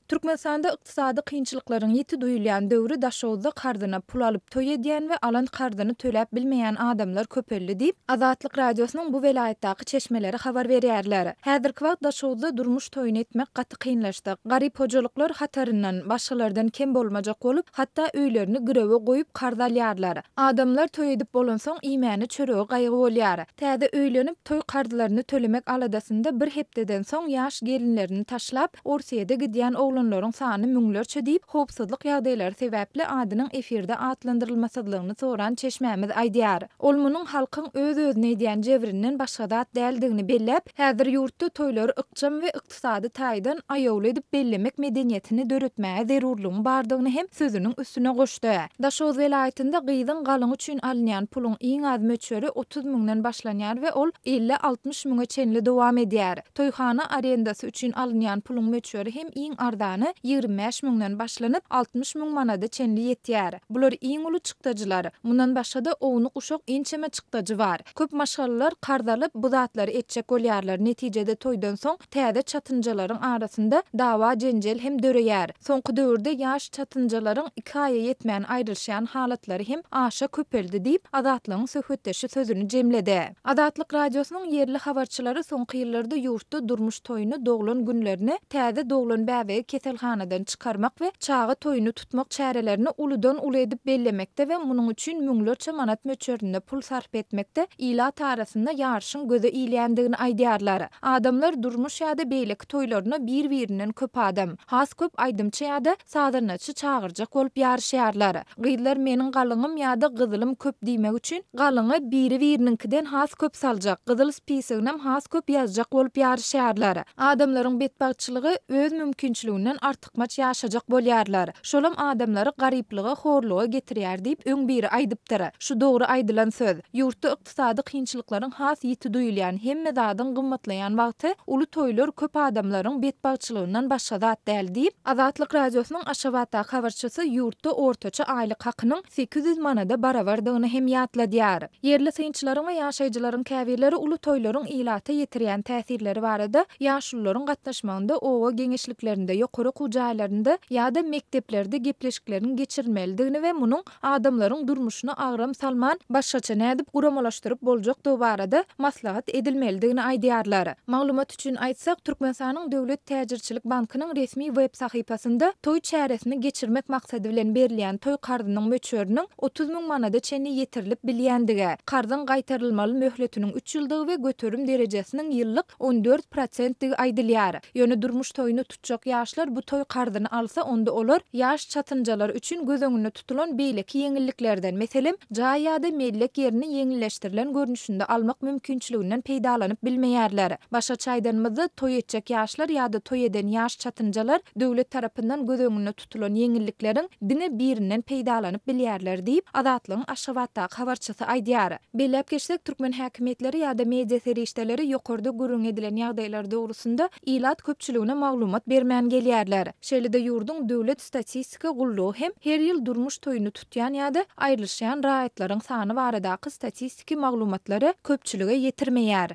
Türkmenistanda ykdysady kynçylyklaryň ýeti duýulýan döwri daşowda kardyna pul alyp toý edýän we alan kardyny töläp bilmeýän adamlar köpeldi diýip Azatlyk radiosynyň bu welaýatdaky çeşmeleri habar berýärler. Häzirki wagt daşowda durmuş toýuny etmek gaty kynlaşdy. Garyp hojalyklar hataryndan başgalardan kem bolmajak bolup, hatda öýlerini girebe goýup karda alýarlar. Adamlar toý edip bolansoň iýmäni çöregi gaýgy bolýar. Täze öýlenip toý kardylaryny tölemek aladasynda bir hepdeden soň ýaş gelinlerini taşlap Orsiýede gidýän oglanlaryň sany müňlerçe diýip howpsuzlyk ýagdaýlary sebäpli adynyň efirde atlandyrylmasydygyny soran çeşmämiz aýdýar. Ol munyň halkyň öz-özüne edýän jebirinden başga dat däldigini belläp, häzir ýurtda toýlary ykjam we ykdysady taýdan aýowly edip bellemek medeniýetini döretmäge zerurlygyň bardygyny hem sözüniň üstüne goşdy. Daşow welaýatynda gyzyň galyň üçin alynýan puluň iň az möçberi 30 000-den başlanýar we ol 50-60 000-e çenli dowam edýär. Toýhana arendasy üçin alynýan puluň möçberi hem iň ardany 25 000-den başlanyp 60 000 manada çenli ýetýär. Bular iň uly çykdajylar. Mundan başga da owny guşak ençeme çykdajy bar. Köp maşgalylar kardalyp bu zatlary etjek bolýarlar. Netijede toýdan soň täze çatynjalaryň arasynda dawa, jenjel hem döreýär. Soňky döwürde ýaş çatynjalaryň 2 aýa ýetmän aýrylşýan halatlary hem aşa köpeldi diýip Azatlygyň söhbetdeşi sözüni jemledi. Azatlyk radiosynyň yerli habarçylary soňky ýyllarda ýurtda durmuş toýuny doglan günlerini täze doglan bäbegi keselhanadan çykarmak we çağı toýuny tutmak çärelerini uludan uly edip bellemekde we munyň üçin müňlerçe manat möçberinde pul sarf etmekde ilat arasynda ýarşyň göze iýlendigini aýdýarlar. Adamlar durmuş ýa-da beýleki toýlaryna bir-birinden köp adam, has köp aýdymçy ýa-da sadynaçy çağırjak bolup ýarşýarlar. Gyýlar meniň galyňym ýa-da gyzyλym köp diýmek üçin galyňy biri-birininkiden has köp saljak, gyzyl spisiginem has köp ýazjak bolup ýarşýarlar. Adamlaryň betbagçylygy öz mümkinçiliginden artykmaç ýaşajak bolýarlar. Şolam adamlary garyplyga, horluga getirýär diýip öň biri aýdypdyr. Şu dogry aýdylan söz. Ýurtda ykdysady kynçylyklaryň has ýeti duýulýan hemme zadyň gymmatlaýan wagty uly toýlar köp adamlaryň betbagçylygyndan başga zat däl diýip Azatlyk radiosynyň Aşgabatda habarçysy ýurtda ortaça aýlyk hakynyň 800 manada barabardygyny hem ýatladýar. Yerli synçylaryň we ýaşaýjylaryň käbirleri uly toýlaryň ilata ýetirýän täsirleri barada ýaşullaryň gatnaşmagynda owa geňişliklerinde, ýokary kujaýlarynda ýa-da mekteplerde gepleşiklerini geçirilmelidigini we munyň adamlaryň durmuşyna agram salman başgaça nädip guramalaşdyryp boljak bu barada maslahat edilmelidigini aýdýarlar. Maglumat üçin aýtsak, Türkmenistanyň Döwlet Täjirçilik Bankynyň resmi web sahypasynda toý çäresini geçirmek maksady bilen berilýän toý kardynyň möçberiniň 30 000 manada çenli ýetirilip bilýändigi, kardyň gaýtarylmaly möhletiniň 3 ýyldygy we göterim derejesiniň ýyllyk 14% digi aýdylýar. Ýöne durmuş toýuny tutjak ýaşlar bu toý kardyny alsa, onda olar ýaş çatynjalar üçin göz öňünde tutulan beýleki ýeňilliklerden, meselem jaý ýa-da mellek ýerini ýeňilleşdirilen görnüşinde almak mümkinçiliginden peýdalanyp bilmeýärler. Başa çaýdanmyzda toý etjek ýaşlar ýa-da toý eden ýaş çatynjalar döwlet tarapyndan göz öňünde tutulan ýeňillikleriň dine birinden peýdalanyp bilýärler diýip Azatlygyň Aşgabatda habarçysy aýdýar. Belläp geçsek, türkmen häkimetleri ýa-da media serişdeleri ýokarda gürrüň edilen ýagdaýlar dogrusynda ilat köpçüligine maglumat bermän gelýärler. Şeýle-de ýurdun döwlet statistika gullugy hem her ýyl durmuş toýuny tutýan ýa-da aýrylşýan raýatlaryň sany baradaky statistiki maglumatlary köpçülige ýetirmeýär.